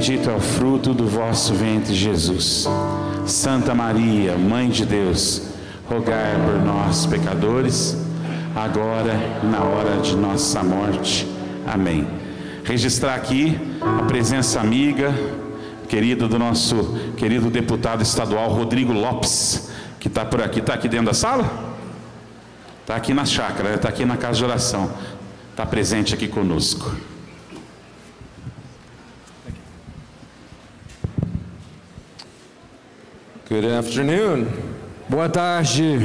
bendito é o fruto do vosso ventre, Jesus. Santa Maria, Mãe de Deus, rogai por nós, pecadores, agora e na hora de nossa morte. Amém. Registrar aqui a presença amiga, querida do nosso querido deputado estadual Rodrigo Lopes, que está por aqui. Está aqui dentro da sala? Está aqui na chácara, está aqui na casa de oração. Está presente aqui conosco. Good afternoon. Boa tarde.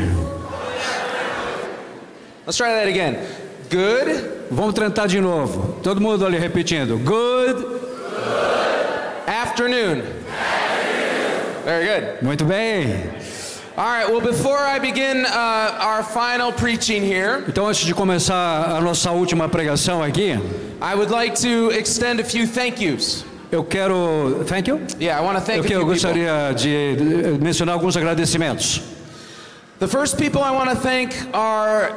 Let's try that again. Good. Vamos tentar de novo. Todo mundo ali repetindo. Good. Afternoon. Very good. Muito bem. All right, well, before I begin our final preaching here, Então, antes de começar a nossa última pregação aqui, I would like to extend a few thank yous. eu quero... Thank you? Yeah, I want to thank a few Eu people. gostaria de mencionar alguns agradecimentos. The first people I want to thank are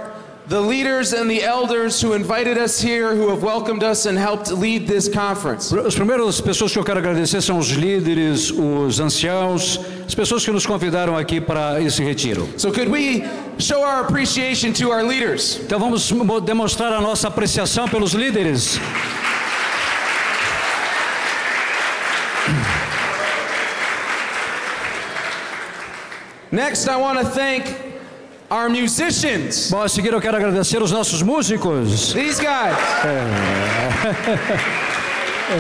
the leaders and the elders who invited us here, who have welcomed us and helped lead this conference. As primeiras pessoas que eu quero agradecer são os líderes, os anciãos, as pessoas que nos convidaram aqui para esse retiro. So could we show our appreciation to our leaders? Então vamos demonstrar a nossa apreciação pelos líderes. Next, I want to thank our musicians. Bom, a seguir eu quero agradecer os nossos músicos. These guys.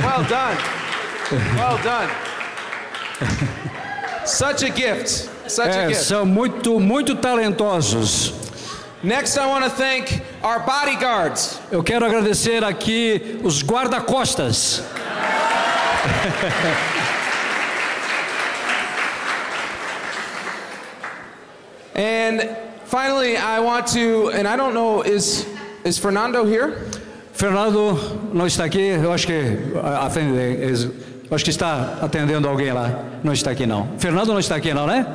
Well done. Well done. Such a gift. Such a gift. São muito talentosos. Next, I want to thank our bodyguards. Eu quero agradecer aqui os guarda-costas. And finally, I want to, and I don't know, is Fernando here? Fernando não está aqui, eu acho que acho que está atendendo alguém lá. Não está aqui não. Fernando não está aqui não, né?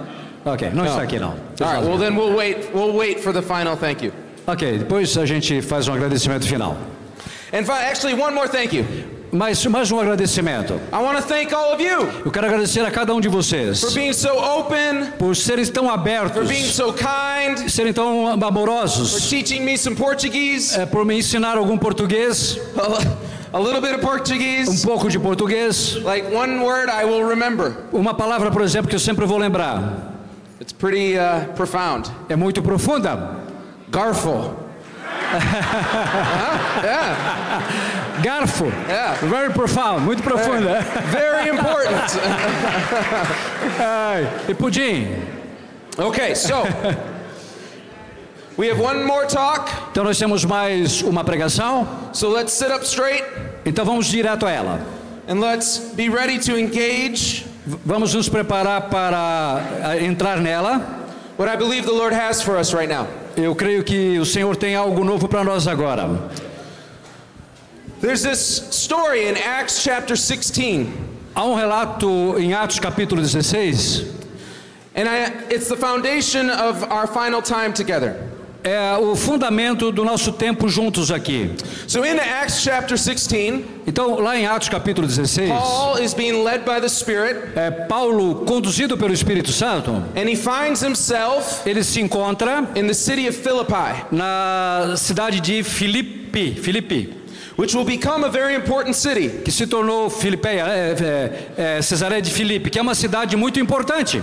Ok, não está aqui não. All right, well then we'll wait for the final thank you. Ok, depois a gente faz um agradecimento final. And actually, one more thank you. Mais um agradecimento. I want to thank all of you Eu quero agradecer a cada um de vocês for being so open, por serem tão for abertos, being so kind, serem tão for amorosos, teaching me some Portuguese, por me ensinar algum português, a little bit of Portuguese. pouco de português. Like one word I will remember. Uma palavra, por exemplo, que eu sempre vou lembrar. It's pretty profound. É muito profunda. Garfo. Yeah. Garfo. Yeah. Very profound, muito profunda. Very important. E pudim. Okay, so we have one more talk. Então nós temos mais uma pregação. So let's sit up straight Então vamos direto a ela. and let's be ready to engage Vamos nos preparar para entrar nela. what I believe the Lord has for us right now. Eu creio que o Senhor tem algo novo para nós agora. There's this story in Acts chapter 16. Há um relato em Atos capítulo 16. And it's the foundation of our final time together. É o fundamento do nosso tempo juntos aqui. So in Acts chapter 16, Então, lá em Atos capítulo 16, Paul is being led by the Spirit, Paulo, conduzido pelo Espírito Santo, and he finds himself ele se encontra in the city of Philippi, na cidade de Filipe, which will become a very important city. que se tornou Cesareia de Filipe, que é uma cidade muito importante.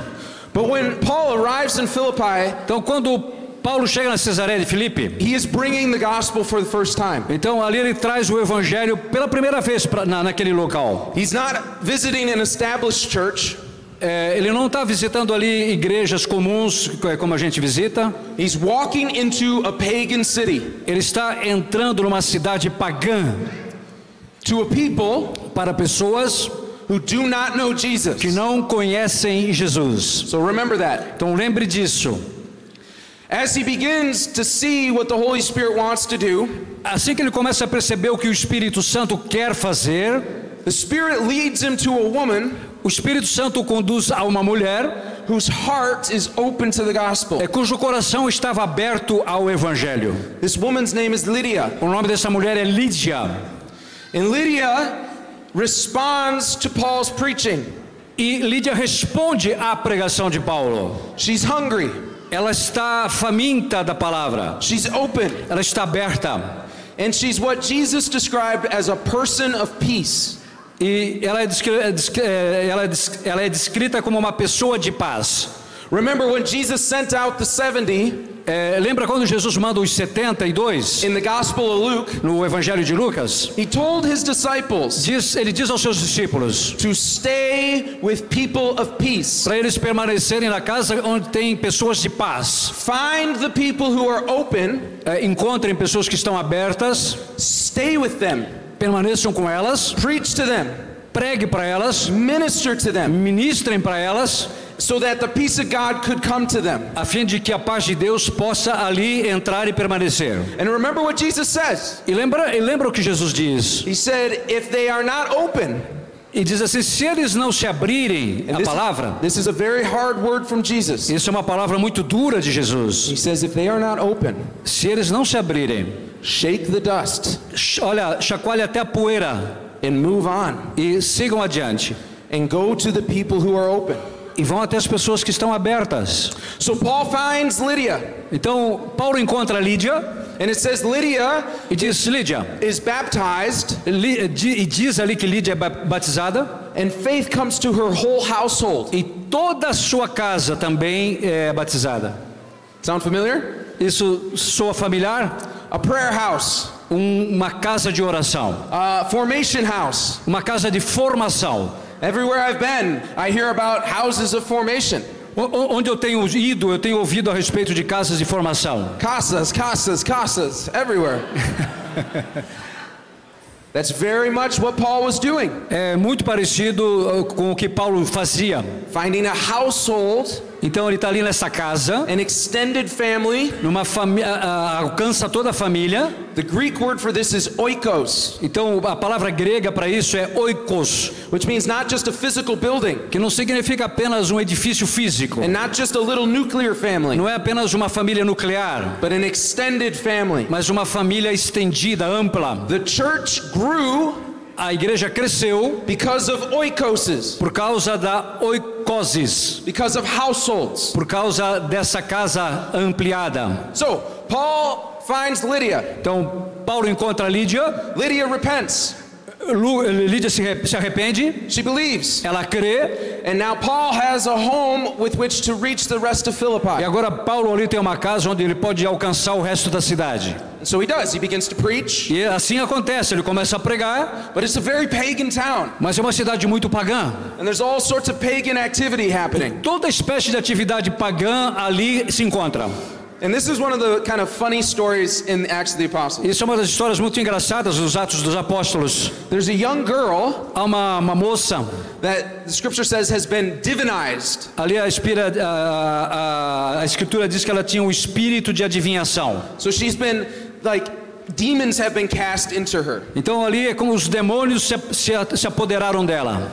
But when Paul arrives in Philippi, Então, quando Paulo chega na Cesareia de Filipe, he is bringing the gospel for the first time. então ali ele traz o evangelho pela primeira vez naquele local. He's not visiting an established church. Ele não está visitando ali igrejas comuns, como a gente visita. He's walking into a pagan city, Ele está entrando numa cidade pagã, to a people para pessoas who do not know Jesus. que não conhecem Jesus. So remember that. Então lembre disso. As he begins to see what the Holy Spirit wants to do, Assim que ele começa a perceber o que o Espírito Santo quer fazer, the Spirit leads him to a woman o Espírito Santo o conduz a uma mulher whose heart is open to the gospel. cujo coração estava aberto ao evangelho. This woman's name is Lydia. O nome dessa mulher é Lídia. And Lydia responds to Paul's preaching. E Lídia responde à pregação de Paulo. She's hungry. Ela está faminta da palavra. She's open. Ela está aberta. And she's what Jesus described as a person of peace. E ela é descrita como uma pessoa de paz. Remember when Jesus sent out the 70 lembra quando Jesus manda os 72 in the Gospel of Luke? no Evangelho de Lucas? He told his disciples Ele diz aos seus discípulos to stay with people of peace. para eles permanecerem na casa onde tem pessoas de paz. Find the people who are open, Encontrem pessoas que estão abertas, stay with them, permaneçam com elas, preach to them, pregue para elas, minister to them, ministrem para elas, so that the peace of God could come to them. a fim de que a paz de Deus possa ali entrar e permanecer. And remember what Jesus says. E lembra o que Jesus diz? He said, if they are not open, E diz assim, se eles não se abrirem à palavra, this is a very hard word from Jesus. isso é uma palavra muito dura de Jesus. He says, if they are not open, Se eles não se abrirem, shake the dust olha, chacoalhe até a poeira and move on e sigam adiante. and go to the people who are open. E vão até as pessoas que estão abertas. So Paul finds Lydia, Então, Paulo encontra Lídia and it says Lydia e diz, Lídia, is baptized, e diz ali que Lídia é batizada, and faith comes to her whole household. e toda a sua casa também é batizada. Sound familiar? Isso soa familiar? A prayer house, Uma casa de oração, a formation house. uma casa de formação. Everywhere I've been, I hear about houses of formation. Onde eu tenho ido, eu tenho ouvido a respeito de casas de formação. Casas, casas, casas, everywhere. That's very much what Paul was doing. É muito parecido com o que Paulo fazia. Finding a household, Então ele está ali nessa casa, an extended family. numa alcança toda a família. The Greek word for this is oikos, Então a palavra grega para isso é oikos, which means not just a physical building, que não significa apenas um edifício físico. and not just a little nuclear family, Não é apenas uma família nuclear, but an extended family. mas uma família estendida, ampla. The church grew A igreja cresceu because of oikoses, por causa da oikosis, because of households. por causa dessa casa ampliada. So, Paul finds Lydia. Então Paulo encontra Lídia, Lydia repents. Lídia se arrepende, She believes. ela crê, And now Paul has a home with which to reach the rest of e Philippi. agora Paulo ali tem uma casa onde ele pode alcançar o resto da cidade. And so he does. He begins to preach. E assim acontece, ele começa a pregar, But it's a very pagan town. mas é uma cidade muito pagã. And there's all sorts of pagan activity happening. Toda espécie de atividade pagã ali se encontra. And this is one of the kind of funny stories in Acts of the Apostles. Isso é uma das histórias muito engraçadas dos Atos dos Apóstolos. There's a young girl Há uma moça, that the scripture says has been divinized. ali a escritura diz que ela tinha um espírito de adivinhação. So she's been like, demons have been cast into her. Então ali é como os demônios se apoderaram dela.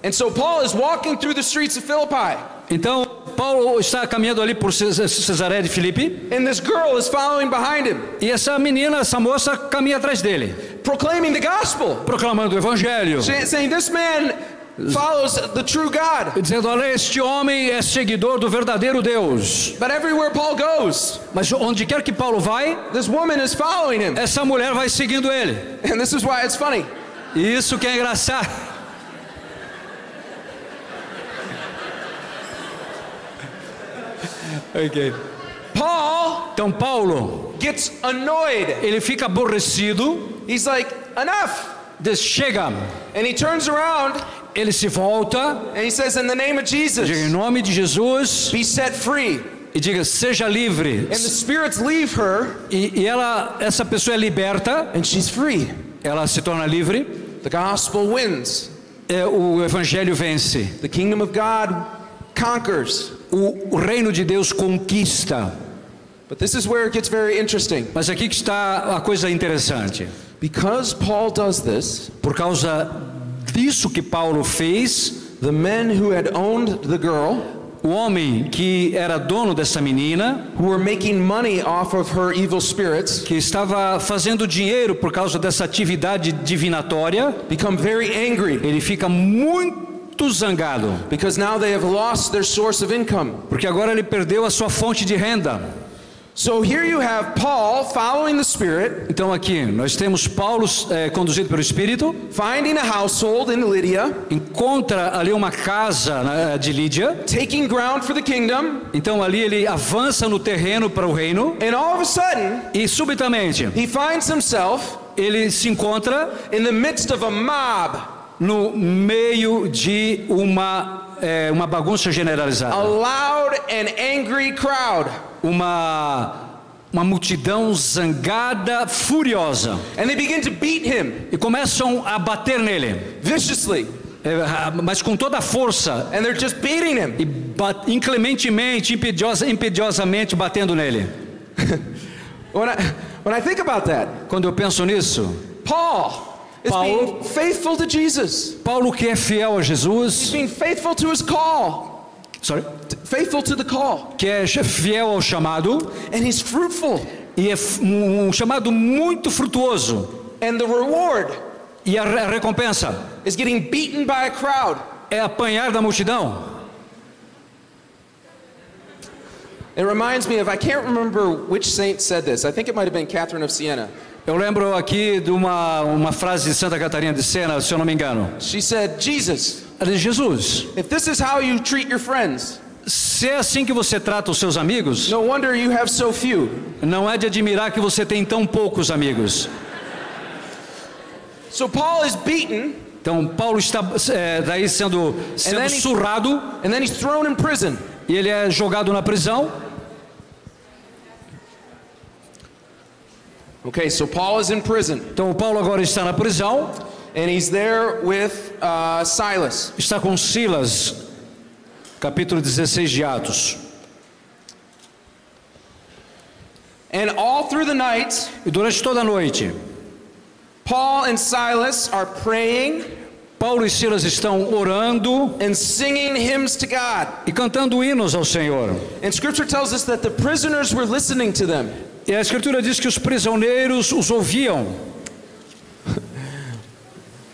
And so Paul is walking through the streets of Philippi. Então Paulo está caminhando ali por Cesareia de Filipe, And this girl is following behind him, e essa menina, essa moça caminha atrás dele, proclaiming the gospel, proclamando o evangelho, saying this man follows the true God. dizendo: olha, este homem é seguidor do verdadeiro Deus. But everywhere Paul goes, Mas onde quer que Paulo vai, this woman is following him. essa mulher vai seguindo ele. And this is why it's funny. E isso que é engraçado. Okay. Paul Então Paulo, gets annoyed. ele fica aborrecido, He's like, enough. diz: chega. And he turns around Ele se volta, and he says, in the name of diga: em Jesus, nome de Jesus, be set free. e diga: seja livre. And the spirits leave her E essa pessoa é liberta, and she's free. ela se torna livre, The gospel wins. o evangelho vence, The kingdom of God conquers. o reino de Deus conquista. But this is where it gets very interesting. Mas aqui que está a coisa interessante. Because Paul does this, Por causa disso que Paulo fez, the men who had owned the girl o homem que era dono dessa menina, who were making money off of her evil spirits, que estava fazendo dinheiro por causa dessa atividade divinatória, become very angry ele fica muito zangado, because now they have lost their source of income. porque agora ele perdeu a sua fonte de renda. So here you have Paul following the Spirit, Então aqui nós temos Paulo conduzido pelo Espírito, finding a household in Lydia, encontra ali uma casa de Lídia, taking ground for the kingdom, então ali ele avança no terreno para o reino, and all of a sudden e subitamente he finds himself ele se encontra in the midst of a mob, no meio de uma bagunça a generalizada, loud and angry crowd. uma multidão zangada, furiosa, And they begin to beat him e começam a bater nele, viciously, mas com toda a força, and they're just beating him. e inclementemente, impediosamente batendo nele. When I think about that, Quando eu penso nisso, Paul is Paulo- being faithful to Jesus. Paulo, que é fiel a He's Jesus, being faithful to his call, faithful to the call, que é fiel ao chamado, and he's fruitful. e é um chamado muito frutuoso, And the reward e a recompensa is getting beaten by a crowd. é apanhar da multidão. It reminds me of, I can't remember which saint said this. I think it might have been Catherine of Siena. Eu lembro aqui de uma frase de Santa Catarina de Sena, se eu não me engano. She said, Jesus, Ela diz: Jesus, if this is how you treat your friends, se é assim que você trata os seus amigos, no wonder you have so few. não é de admirar que você tem tão poucos amigos. So Paul is beaten, Então Paulo está daí sendo then he- surrado, and then he's thrown in prison. e ele é jogado na prisão. Okay, so Paul is in prison, Então o Paulo agora está na prisão, and he's there with Silas. está com Silas, capítulo 16 de Atos. And all through the night, E durante toda a noite, Paul and Silas are praying Paulo e Silas estão orando and singing hymns to God. e cantando hinos ao Senhor. And Scripture tells us that the prisoners were listening to them. E a Escritura diz que os prisioneiros os ouviam.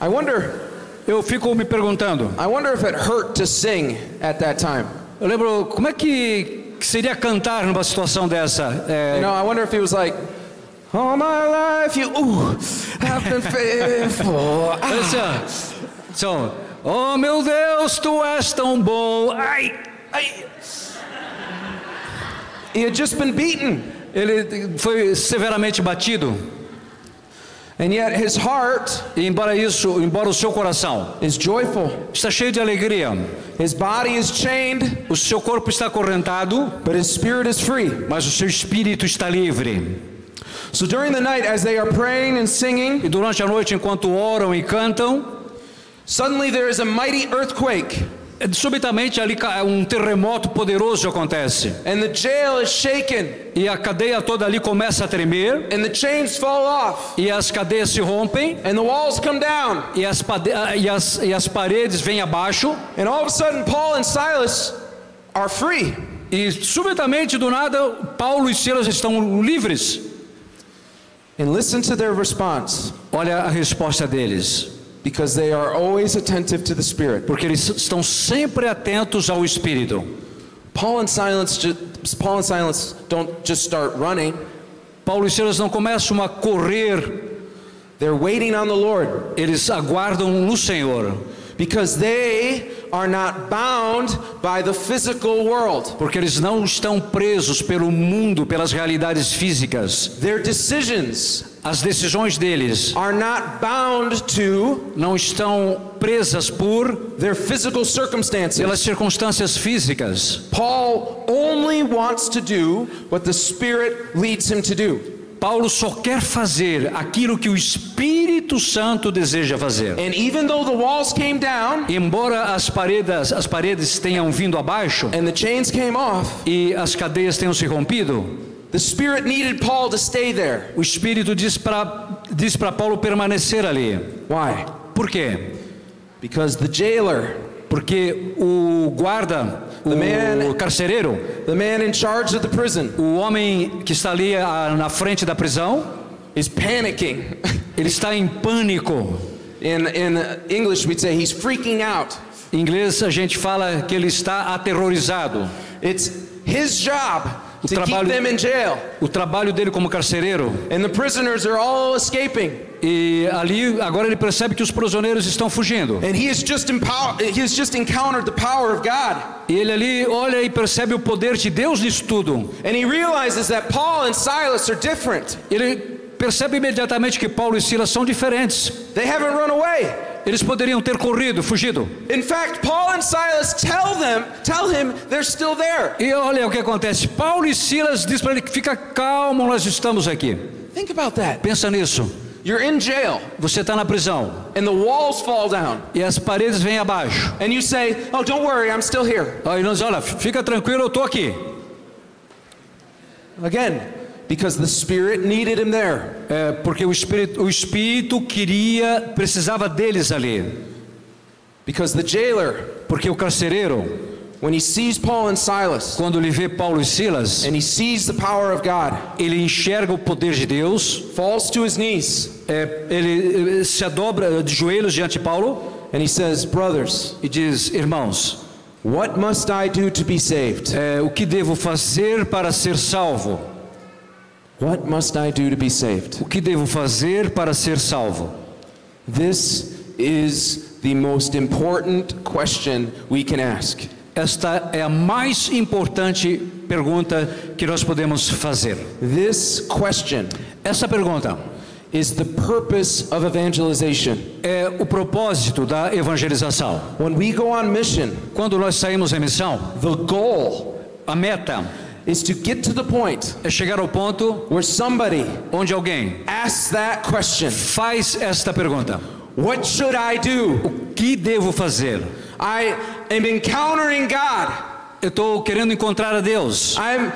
I wonder Eu fico me perguntando, if it hurt to sing at that time. eu lembro, como é que seria cantar numa situação dessa? You know, I wonder if he was like, all my life you have been faithful. Então, oh meu Deus, tu és tão bom. Ai, ai. He had just been beaten, Ele foi severamente batido. and yet his heart E embora o seu coração is joyful. está cheio de alegria, His body is chained, o seu corpo está acorrentado, but his spirit is free. mas o seu espírito está livre. So during the night, as they are praying and singing, E durante a noite, enquanto oram e cantam, suddenly there is a mighty earthquake, subitamente ali terremoto poderoso acontece. and the jail is shaken, E a cadeia toda ali começa a tremer, and the chains fall off, e as cadeias se rompem, and the walls come down, e as paredes vêm abaixo, and all of a sudden Paul and Silas are free. e subitamente do nada Paulo e Silas estão livres. And listen to their response, Olha a resposta deles, because they are always attentive to the Spirit. porque eles estão sempre atentos ao Espírito. Paul and Silas don't just start running. Paulo e Silas não começam a correr, They're waiting on the Lord, eles aguardam no Senhor, because they are not bound by the physical world. porque eles não estão presos pelo mundo, pelas realidades físicas. Their decisions As decisões deles are not bound to não estão presas por their physical circumstances. pelas circunstâncias físicas. Paul only wants to do what the Spirit leads him to do. Paulo só quer fazer aquilo que o Espírito Santo deseja fazer. And even though the walls came down Embora as paredes tenham vindo abaixo and the chains came off, e as cadeias tenham se rompido, the Spirit needed Paul to stay there. o Espírito diz para Paulo permanecer ali. Why? Por quê? Because the jailer Porque o guarda, o carcereiro, the man in charge of the prison, o homem que está ali na frente da prisão, is panicking. ele está em pânico. In English we'd say he's freaking out. Em inglês a gente fala que ele está aterrorizado. It's his job to keep them in jail. O trabalho dele como carcereiro. And the prisoners are all escaping. E ali agora ele percebe que os prisioneiros estão fugindo. And he has just encountered the power of God. E ele ali olha e percebe o poder de Deus nisso tudo. And he realizes that Paul and Silas are different. Ele percebe imediatamente que Paulo e Silas são diferentes. They haven't run away. Eles poderiam ter corrido, fugido. In fact, Paul and Silas tell him they're still there. E olha o que acontece. Paulo e Silas diz para ele que fica calmo, nós estamos aqui. Think about that. Pensa nisso. You're in jail. Você está na prisão. And the walls fall down. E as paredes vêm abaixo. And you say, "Oh, don't worry, I'm still here." Aí nós, olha, fica tranquilo, eu estou aqui. Again, because the Spirit needed him there. Porque o Espírito precisava deles ali. Because the jailer, porque o carcereiro, when he sees Paul and Silas, quando ele vê Paulo e Silas, and he sees the power of God, ele enxerga o poder de Deus, falls to his knees, ele se dobra de joelhos diante de Paulo, and he says, "Brothers," e diz, irmãos, "what must I do to be saved?" O que devo fazer para ser salvo? What must I do to be saved? O que devo fazer para ser salvo? This is the most important question we can ask. Esta é a mais importante pergunta que nós podemos fazer. This question, essa pergunta, is the purpose of evangelization. É o propósito da evangelização. When we go on mission, quando nós saímos em missão, the goal, a meta, is to get to the point, é chegar ao ponto where somebody, onde alguém asks that question, faz esta pergunta: what should I do? O que devo fazer? I am encountering God. Eu estou querendo encontrar a Deus. I'm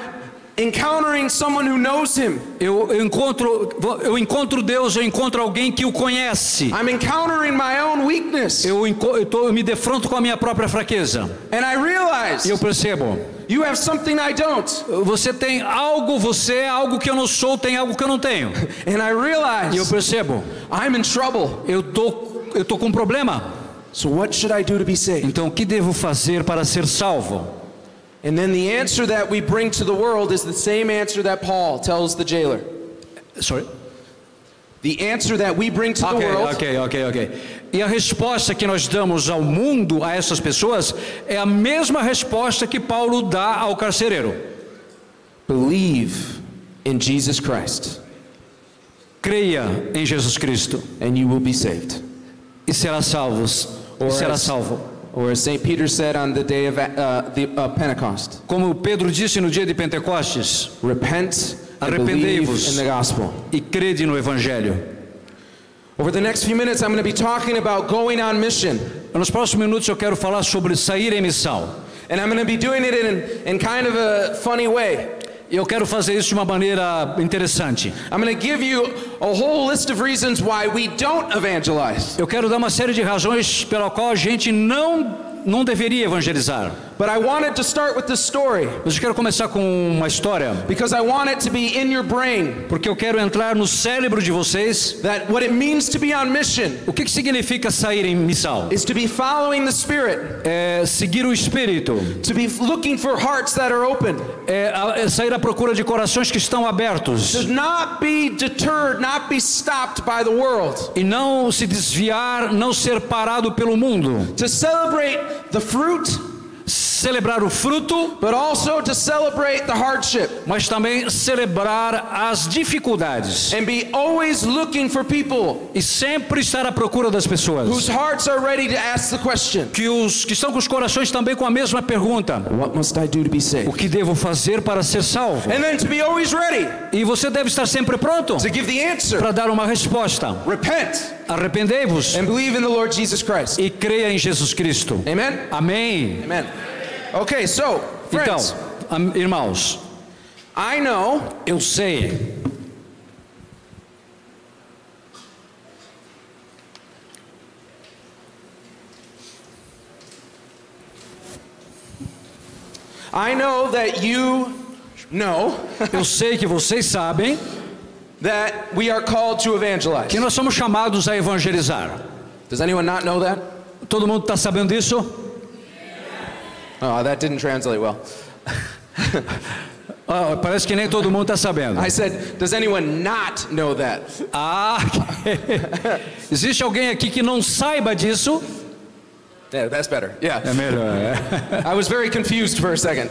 encountering someone who knows him. Eu encontro Deus, eu encontro alguém que o conhece. I'm encountering my own weakness. Eu me defronto com a minha própria fraqueza. And I realize, e eu percebo, you have something I don't. Você tem algo, você é algo que eu não sou, tem algo que eu não tenho. And I realize, e eu percebo, I'm in trouble. Eu tô com um problema. So what should I do to be saved? Então o que devo fazer para ser salvo? And then the answer that we bring to the world is the same answer that Paul tells the jailer. Sorry? The answer that we bring to the world. Ok. E a resposta que nós damos ao mundo, a essas pessoas, é a mesma resposta que Paulo dá ao carcereiro. Believe in Jesus Christ. Creia em Jesus Cristo. And you will be saved. E será salvo. Or as St. Peter said on the day of Pentecost. Como Pedro disse no dia de Pentecostes. Repent and believe in the gospel. E crede no evangelho. Over the next few minutes I'm going to be talking about going on mission. Nos próximos minutos eu quero falar sobre sair em missão. And I'm going to be doing it in kind of a funny way. Eu quero fazer isso de uma maneira interessante. I'm going to give you a whole list of reasons why we don't evangelize. Eu quero dar uma série de razões pela qual a gente não deveria evangelizar. But I wanted to start with this story. Mas eu quero começar com uma história. Because I want it to be in your brain. Porque eu quero entrar no cérebro de vocês. That what it means to be on mission. O que significa sair em missão? Is to be following the Spirit. É seguir o Espírito. To be looking for hearts that are open. É sair à procura de corações que estão abertos. To not be deterred, not be stopped by the world. E não se desviar, não ser parado pelo mundo. To celebrate the fruit. Celebrar o fruto, but also to celebrate the hardship. Mas também celebrar as dificuldades. And be always looking for people. E sempre estar à procura das pessoas. Whose hearts are ready to ask the question. Que estão com os corações também com a mesma pergunta. What must I do to be saved? O que devo fazer para ser salvo? And then to be always ready. E você deve estar sempre pronto. To give the answer. Para dar uma resposta. Repent. Arrependei-vos. And believe in the Lord Jesus Christ. E creia em Jesus Cristo. Amen. Amém. Amen. Okay, so, friends, então, irmãos, eu sei I know that you know Eu sei que vocês sabem that we are called to evangelize. que nós somos chamados a evangelizar. Does anyone not know that? Todo mundo está sabendo disso? Oh, that didn't translate well. Parece que nem todo mundo está sabendo. I said, does anyone not know that? Existe alguém aqui que não saiba disso? Yeah, that's better. Yeah. É melhor. I was very confused for a second.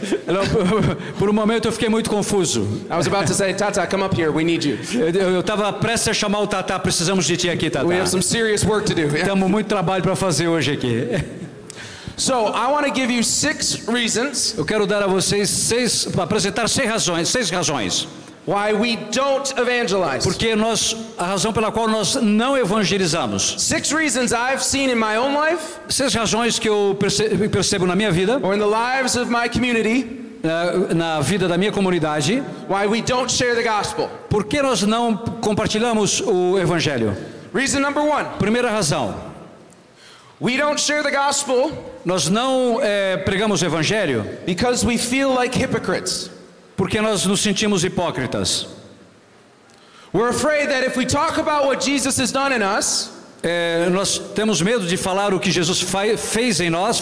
Por um momento eu fiquei muito confuso. I was about to say, Tata, come up here. We need you. Eu estava prestes a chamar o Tata. Precisamos de ti aqui, Tata. We have some serious work to do. Yeah? Temos muito trabalho para fazer hoje aqui. So I want to give you 6 reasons Eu quero dar a vocês apresentar 6 razões. why we don't evangelize. Porque a razão pela qual nós não evangelizamos. 6 reasons I've seen in my own life 6 razões que eu percebo na minha vida, or in the lives of my community na vida da minha comunidade, why we don't share the gospel. por que nós não compartilhamos o evangelho? Reason number 1, Primeira razão, we don't share the gospel nós não pregamos o evangelho because we feel like hypocrites. porque nós nos sentimos hipócritas. We're afraid that if we talk about what Jesus has done in us, Nós temos medo de falar o que Jesus faz em nós,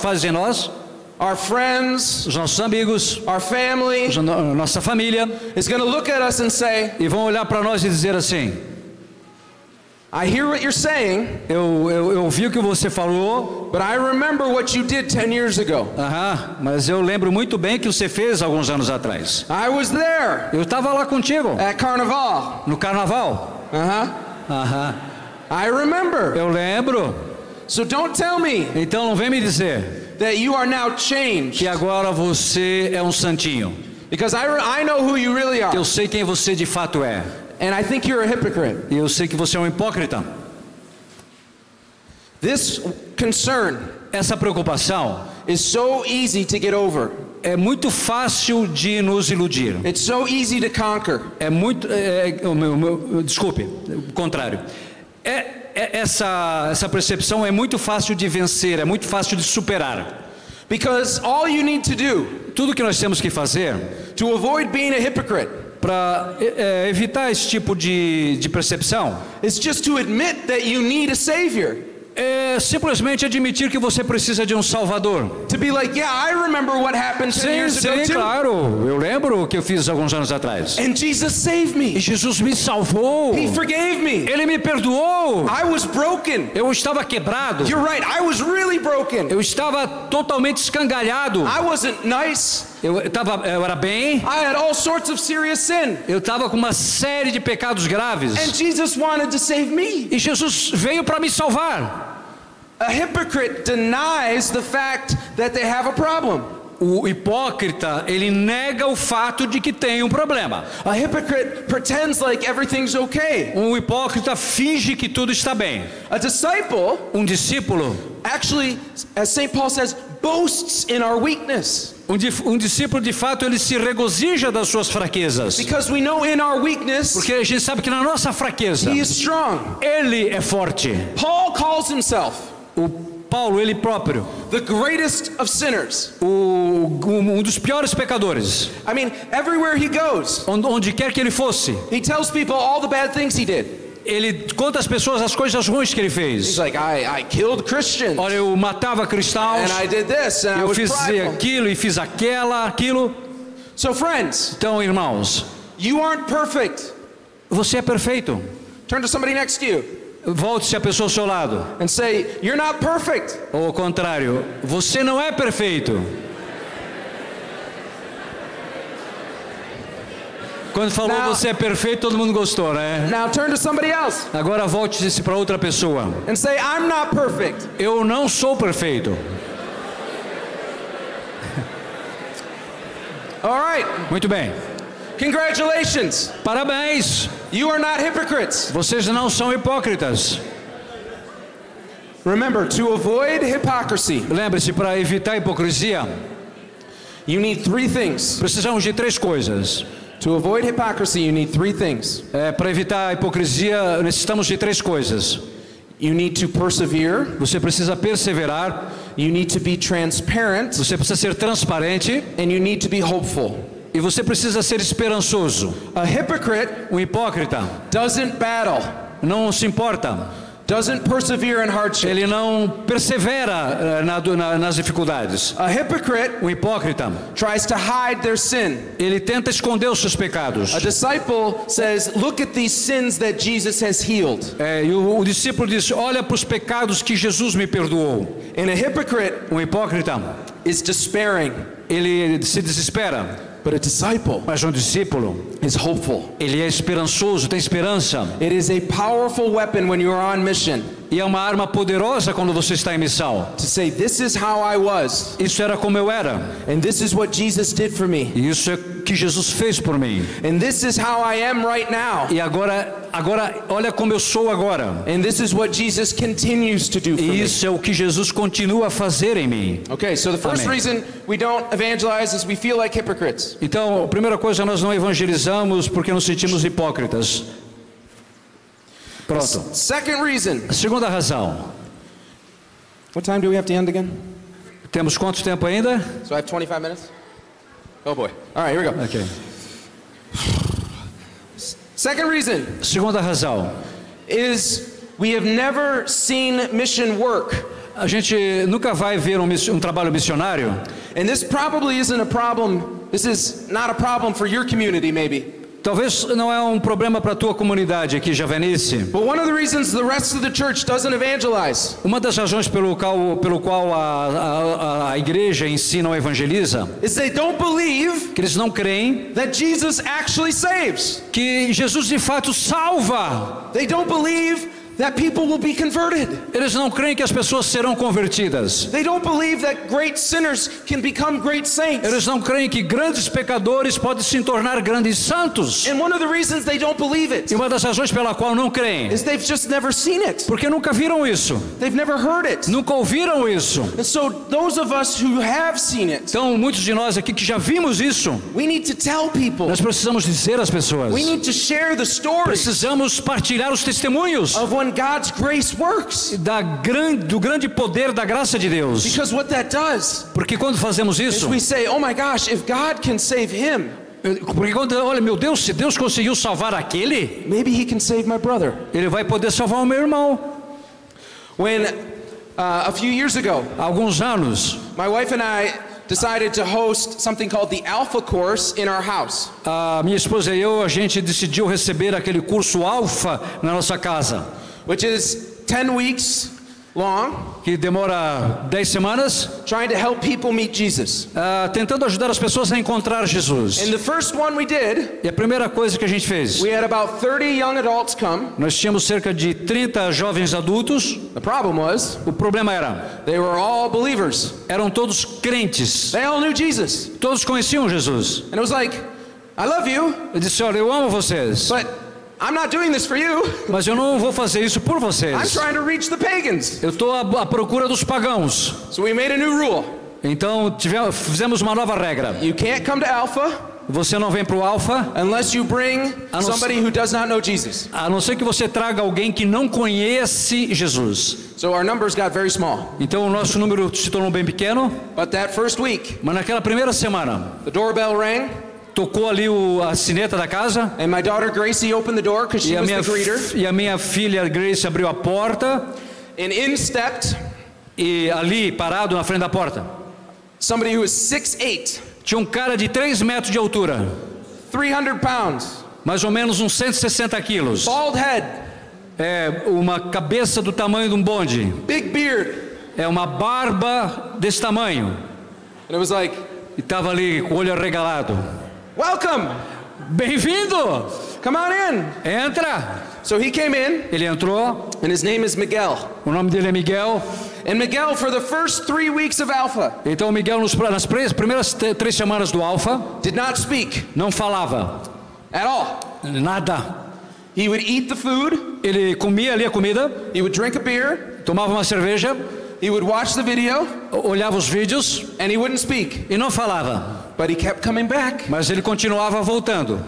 our friends, os nossos amigos, our family nossa família, is going to look at us and say, e vão olhar para nós e dizer assim: I hear what you're saying, eu ouvi o que você falou, but I remember what you did 10 years ago. mas eu lembro muito bem que você fez alguns anos atrás. I was there Eu estava lá contigo, at Carnival. no carnaval. I remember. Eu lembro. So don't tell me Então não vem me dizer that you are now changed, que agora você é um santinho. because I know who you really are, Eu sei quem você de fato é. and I think you're a hypocrite. E eu sei que você é um hipócrita. This concern Essa preocupação is so easy to get over. é muito fácil de nos iludir. It's so easy to conquer. É muito, desculpe, o contrário. Essa percepção é muito fácil de vencer, é muito fácil de superar. Because all you need to do Tudo que nós temos que fazer to avoid being a hypocrite para evitar esse tipo de percepção is just to admit that you need a savior. é simplesmente admitir que você precisa de um salvador. To be like, yeah, I remember what happened 10 years ago too. Claro, eu lembro o que eu fiz alguns anos atrás. And Jesus saved E me. Jesus me salvou. He forgave me. Ele me perdoou. I was broken. Eu estava quebrado. You're right, I was really broken. Eu estava totalmente escangalhado. I wasn't nice. Eu era bem. I had all sorts of serious sin. Eu estava com uma série de pecados graves. And Jesus wanted to save me. E Jesus veio para me salvar. A hypocrite denies the fact that they have a problem. O hipócrita, ele nega o fato de que tem um problema. A hypocrite pretends like everything's okay. Um hipócrita finge que tudo está bem. A disciple Um discípulo, actually, as St. Paul says, boasts in our weakness. um discípulo de fato ele se regozija das suas fraquezas. Because we know in our weakness, Porque a gente sabe que na nossa fraqueza, he is strong. ele é forte. Paul calls himself O Paulo, ele próprio, the greatest of sinners. um dos piores pecadores. I mean, everywhere he goes, Onde quer que ele fosse, he tells people all the bad things he did. ele conta às pessoas as coisas ruins que ele He's fez. like, I killed Christians, Olha, eu matava cristãos, and I did this, and I eu was fiz prideful. aquilo e fiz aquilo. So friends, Então, irmãos, you aren't perfect. você é perfeito. Turn to somebody next to you Volte-se a pessoa ao seu lado. and say, you're not perfect. Ou ao contrário, você não é perfeito. Quando falou Now- você é perfeito, todo mundo gostou, né? Now turn to somebody else Agora volte-se para outra pessoa. and say, I'm not perfect. Eu não sou perfeito. All right, Muito bem. congratulations. Parabéns. You are not hypocrites. Vocês não são hipócritas. Remember, to avoid hypocrisy, Lembre-se, para evitar a hipocrisia, you need 3 things. precisamos de 3 coisas. To avoid hypocrisy, you need 3 things. Para evitar a hipocrisia, necessitamos de 3 coisas. You need to persevere, Você precisa perseverar, You need to be transparent. Você precisa ser transparente. And you need to be hopeful. E você precisa ser esperançoso. A hypocrite Um hipócrita doesn't battle. não se importa. Doesn't persevere in hardship. Ele não persevera nas dificuldades. A hypocrite Um hipócrita, tries to hide their sin. ele tenta esconder os seus pecados. A disciple says, look at these sins that Jesus has healed. E o discípulo diz, olha para os pecados que Jesus me perdoou. And a hypocrite Um hipócrita, is despairing. ele se desespera. But a disciple Mas um discípulo, is hopeful. ele é esperançoso, tem esperança. It is a powerful weapon when you're on mission E é uma arma poderosa quando você está em missão. to say, this is how I was, Isso era como eu era. and this is what Jesus did for me, E isso é o que Jesus fez por mim. and this is how I am right now, E agora olha como eu sou agora. and this is what Jesus continues to do for E me. isso é o que Jesus continua a fazer em mim. Okay, so the first Amém. reason we don't evangelize is we feel like hypocrites. Então, a primeira coisa, nós não evangelizamos porque nos sentimos hipócritas. Pronto. Second reason. A segunda razão. What time do we have to end again? Temos quanto tempo ainda? So I have 25 minutes? Oh boy. All right, here we go. Ok. Second reason Segunda razão. is we have never seen mission work. A gente nunca vai ver um trabalho missionário. And this probably isn't a problem. This is not a problem for your community, maybe. Talvez não é um problema para a tua comunidade aqui, Javenice. But one of the reasons the rest of the church doesn't evangelize Uma das razões pelo qual a igreja em si não evangeliza, is they don't believe que eles não creem that Jesus actually saves. que Jesus de fato salva. They don't believe that people will be converted. Eles não creem que as pessoas serão convertidas. They don't believe that great sinners can become great saints. Eles não creem que grandes pecadores podem se tornar grandes santos. And one of the reasons they don't believe it E uma das razões pela qual não creem, is they've just never seen it. porque nunca viram isso, They've never heard it. nunca ouviram isso. And so those of us who have seen it, Então, muitos de nós aqui que já vimos isso, we need to tell people. nós precisamos dizer às pessoas, We need to share the stories precisamos partilhar os testemunhos of when God's grace works. do grande poder da graça de Deus. Because what that does Porque quando fazemos is isso, we say, oh my gosh, if God can save him, porque quando, olha, meu Deus, se Deus conseguiu salvar aquele, maybe he can save my brother. ele vai poder salvar o meu irmão. When a few years ago, Há alguns anos, my wife and I decided to host something called the Alpha Course in our house. a minha esposa e eu, a gente decidiu receber aquele curso Alfa na nossa casa, Which is 10 weeks long, que demora 10 semanas, trying to help people meet Jesus. tentando ajudar as pessoas a encontrar Jesus. And the first one we did, E a primeira coisa que a gente fez, we had about 30 young adults come. nós tínhamos cerca de 30 jovens adultos. The problem was, O problema era, they were all believers. eram todos crentes, They all knew Jesus. todos conheciam Jesus. And it was like, I love you, Eu disse, olha, eu amo vocês, but I'm not doing this for you. mas eu não vou fazer isso por I'm vocês. trying to reach the pagans. Eu estou à procura dos pagãos. So we made a new rule. Então fizemos uma nova regra. You can't come to Alpha Você não vem para o Alfa, unless you bring somebody who does not know Jesus. a não ser que você traga alguém que não conhece Jesus. So our numbers got very small. Então o nosso número se tornou bem pequeno, But that first week, mas naquela primeira semana, the doorbell rang, tocou ali a sineta da casa, and my daughter Gracie opened the door because she e was the greeter. e a minha filha Grace abriu a porta, And in stepped e ali, parado na frente da porta, somebody who was 6'8", tinha um cara de 3 metros de altura, 300 pounds, mais ou menos uns 160 quilos, bald head, uma cabeça do tamanho de um bonde, big beard. uma barba desse tamanho, And it was like, e estava ali com o olho arregalado. welcome, Bem-vindo! come on in. Entra! So he came in, Ele entrou, and his name is Miguel. o nome dele é Miguel. And Miguel, for the first 3 weeks of Alpha, Então Miguel, nas primeiras 3 semanas do Alfa, did not speak não falava at all. nada. He would eat the food, Ele comia ali a comida, he would drink a beer, tomava uma cerveja, he would watch the video, olhava os vídeos and he wouldn't speak. e não falava. But he kept coming back. Mas ele continuava voltando.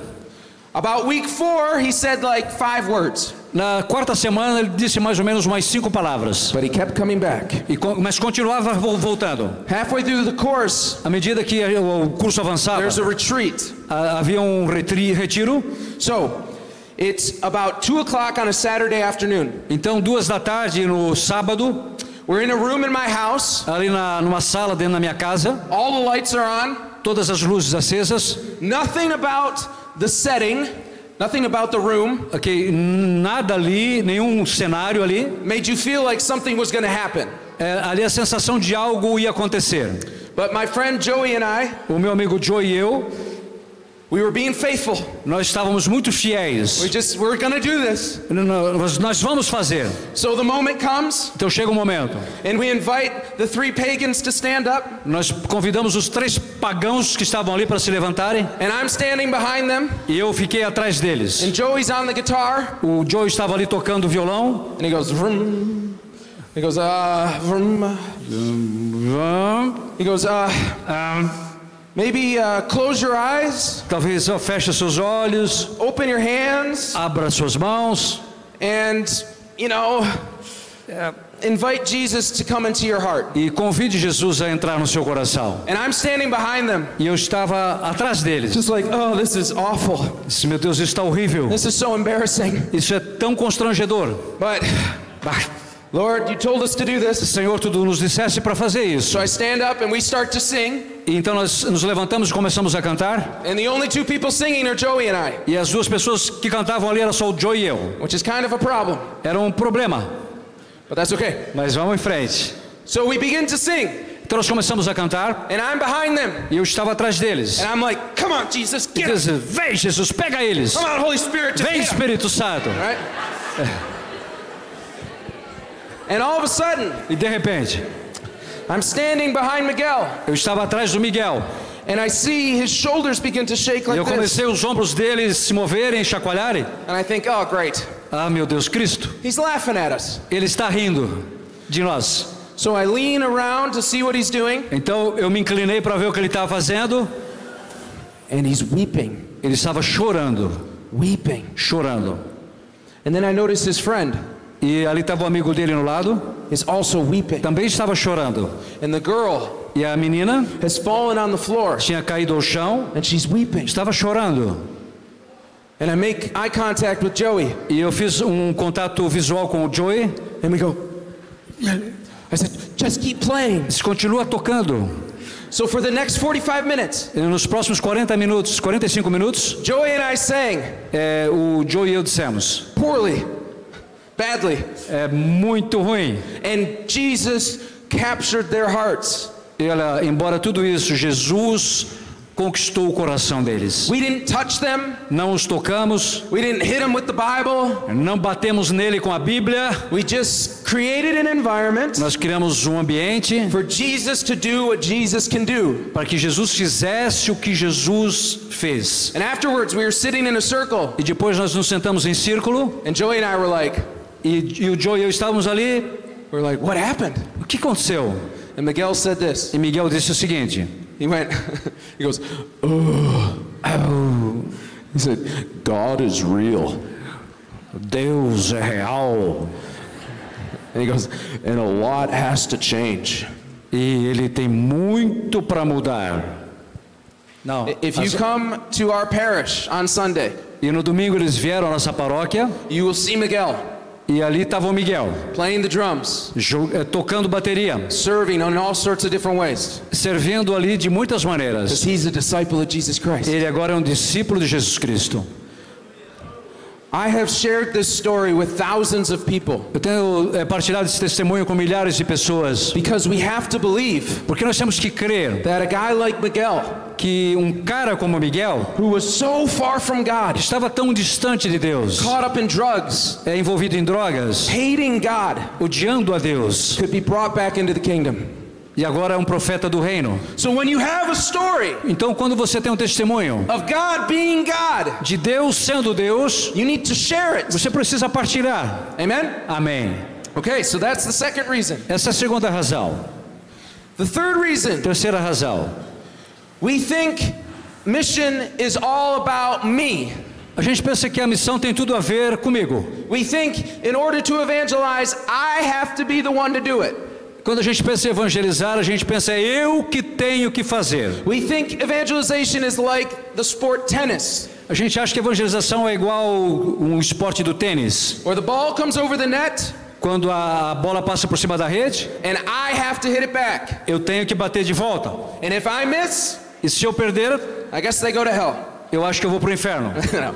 About week 4, he said like 5 words. Na quarta semana ele disse mais ou menos umas 5 palavras. But he kept coming back. Mas continuava voltando. Halfway through the course, À medida que o curso avançava, there's a retreat. havia um retiro. So, it's about 2 o'clock on a Saturday afternoon. Então 2 da tarde no sábado, We're in a room in my house. ali numa sala dentro da minha casa, All the lights are on. todas as luzes acesas. Nothing about the setting, nothing about the room Ok, nada ali, nenhum cenário ali. made you feel like something was going to happen. Ali a sensação de algo ia acontecer. But my friend Joey and I, O meu amigo Joe e eu, we were being faithful. nós estávamos muito fiéis. We're going to do this. Nós vamos fazer. So the moment comes, Então chega um momento. and we invite the 3 pagans to stand up, Nós convidamos os 3 pagãos que estavam ali para se levantarem. and I'm standing behind them, E eu fiquei atrás deles. and Joey's on the guitar, O Joe estava ali tocando violão. and he goes, vroom. He goes, vroom. He goes, maybe close your eyes, Talvez feche seus olhos, open your hands, abra suas mãos and, invite Jesus to come into your heart. e convide Jesus a entrar no seu coração. And I'm standing behind them, E eu estava atrás deles. just like, oh, this is awful. Disse, meu Deus, isso está horrível. This is so embarrassing. Isso é tão constrangedor. But, Lord, you told us to do this. Senhor, tu nos disseste para fazer isso. So I stand up and we start to sing. E então nós nos levantamos e começamos a cantar. And the only 2 people singing are Joey and I, E as 2 pessoas que cantavam ali era só o Joe e eu. which is kind of a problem, Era um problema, but that's okay. mas vamos em frente. So we begin to sing, Então nós começamos a cantar and I'm behind them. e eu estava atrás deles. And I'm like, come on, Jesus, E get Deus, them. vem Jesus, pega eles. Come on, Holy Spirit, just Vem hit 'em. Espírito Santo. Right? And all of a sudden, E de repente, I'm standing behind Miguel, eu estava atrás do Miguel. and I see his shoulders begin to shake E like eu this. comecei os ombros dele se moverem, chacoalharem. And I think, oh, great. Ah, meu Deus, Cristo. He's laughing at us. Ele está rindo de nós. So I lean around to see what he's doing, Então eu me inclinei para ver o que ele estava fazendo. and he's weeping, Ele estava chorando, weeping. chorando. And then I notice his friend E ali estava o amigo dele no lado, is also weeping. também estava chorando. And the girl E a menina has fallen on the floor, tinha caído ao chão, and she's weeping. estava chorando. And I make eye contact with Joey, E eu fiz um contato visual com o Joey. and we go, I said, just keep playing. Disse, continua tocando. So for the next 45 minutes, E nos próximos 45 minutos, Joey and I sang o Joey e eu dissemos, poorly, badly, é muito ruim. and Jesus captured their hearts. Embora tudo isso, Jesus conquistou o coração deles. We didn't touch them. Não os tocamos, We didn't hit them with the Bible. não batemos nele com a Bíblia. We just created an environment Nós criamos um ambiente for Jesus to do what Jesus can do. para que Jesus fizesse o que Jesus fez. And afterwards, we were sitting in a circle, E depois nós nos sentamos em círculo and Joey and I were like, e o Joe e eu estávamos ali. we're like, what happened? O que aconteceu? And Miguel said this. E Miguel disse o seguinte. He went, he goes, oh. He said, God is real. Deus é real. And he goes, and a lot has to change. E ele tem muito para mudar. Não. If you come to our parish on Sunday, E no domingo eles vieram à nossa paróquia you will see Miguel e ali estava o Miguel playing the drums, tocando bateria, serving in all sorts of different ways. servindo ali de muitas Because maneiras. he's a disciple of Jesus Christ. Ele agora é um discípulo de Jesus Cristo. I have shared this story with thousands of people Eu tenho partilhado esse testemunho com milhares de pessoas, because we have to believe porque nós temos que crer that a guy like Miguel, que um cara como Miguel who was so far from God, estava tão distante de Deus, caught up in drugs, envolvido em drogas, hating God, odiando a Deus, could be brought back into the kingdom. e agora é um profeta do reino. So when you have a story Então, quando você tem um testemunho of God being God, de Deus sendo Deus, you need to share it. você precisa partilhar. Amen? Amém. Okay, so that's the second reason. Essa é a segunda razão. The third reason, Terceira razão. we think mission is all about me. A gente pensa que a missão tem tudo a ver comigo. We think in order to evangelize, I have to be the one to do it. Quando a gente pensa em evangelizar, a gente pensa, é eu que tenho que fazer. We think evangelization is like the sport tennis. A gente acha que evangelização é igual um esporte do tênis. Where the ball comes over the net, Quando a bola passa por cima da rede, and I have to hit it back. eu tenho que bater de volta. And if I miss, E se eu perder, I guess they go to hell. eu acho que eu vou para o inferno. No.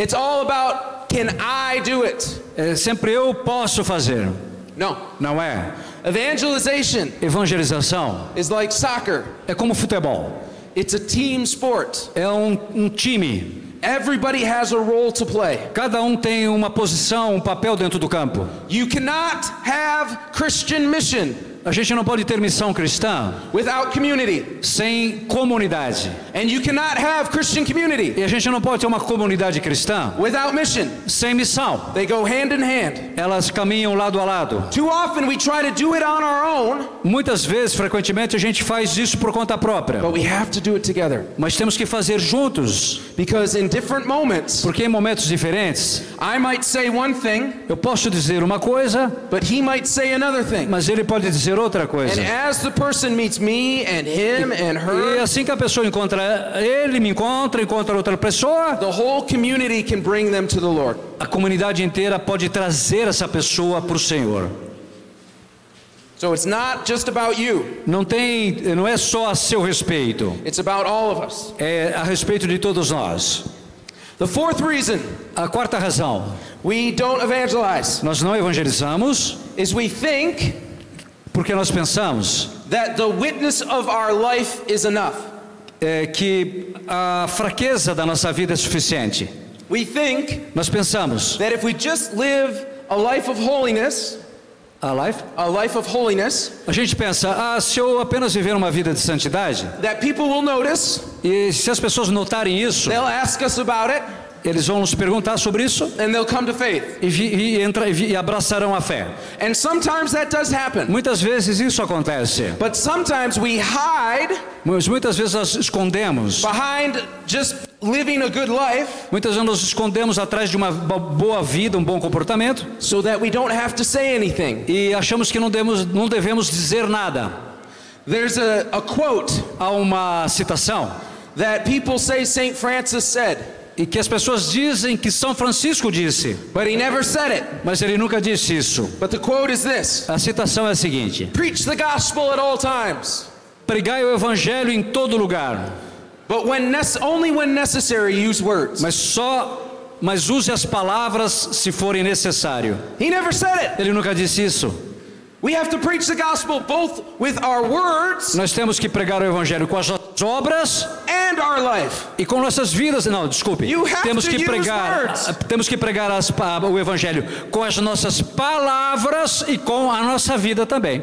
It's all about, can I do it? É sempre eu posso fazer. No. Não é? Evangelization Evangelização is like soccer. é como futebol. It's a team sport. É um time. Everybody has a role to play. Cada um tem uma posição, um papel dentro do campo. You cannot have Christian mission A gente não pode ter missão cristã without community. sem comunidade. And you cannot have Christian community E a gente não pode ter uma comunidade cristã without mission. sem missão. They go hand in hand. Elas caminham lado a lado. Too often we try to do it on our own, Muitas vezes, frequentemente, a gente faz isso por conta própria. but we have to do it together. Mas temos que fazer juntos, Because in different moments, porque em momentos diferentes, I might say one thing, eu posso dizer uma coisa, but he might say another thing. mas ele pode dizer outra coisa. And as the person meets me and him and E her, assim que a pessoa encontra ele, me encontra outra pessoa, the whole community can bring them to the Lord. a comunidade inteira pode trazer essa pessoa para o Senhor. So it's not just about you, Não é só a seu respeito, it's about all of us. é a respeito de todos nós. The fourth reason A quarta razão, we don't evangelize nós não evangelizamos is we think porque nós pensamos that the witness of our life is enough. que a fraqueza da nossa vida é suficiente. We think Nós pensamos, that if we just live a life of holiness, a gente pensa, se eu apenas viver uma vida de santidade, that people will notice, e se as pessoas notarem isso, they'll ask us about it, eles vão nos perguntar sobre isso and they'll come to faith. e abraçarão a fé. And sometimes that does happen. Muitas vezes isso acontece, But sometimes we hide mas muitas vezes nós escondemos, behind just living a good life muitas vezes nos escondemos atrás de uma boa vida, um bom comportamento, so that we don't have to say anything. e achamos que não devemos dizer nada. There's a quote Há uma citação that people say St. Francis said, e que as pessoas dizem que São Francisco disse, but he never said it. mas ele nunca disse isso. But the quote is this: A citação é a seguinte: preach the gospel at all times, pregai o evangelho em todo lugar, but only when necessary use words. mas use as palavras se forem necessário. He never said it. Ele nunca disse isso. We have to preach the gospel both with our words Nós temos que pregar o evangelho com as nossas obras and our life. e com nossas vidas. Não, desculpe. You have Temos to que use pregar, words. temos que pregar o evangelho com as nossas palavras e com a nossa vida também.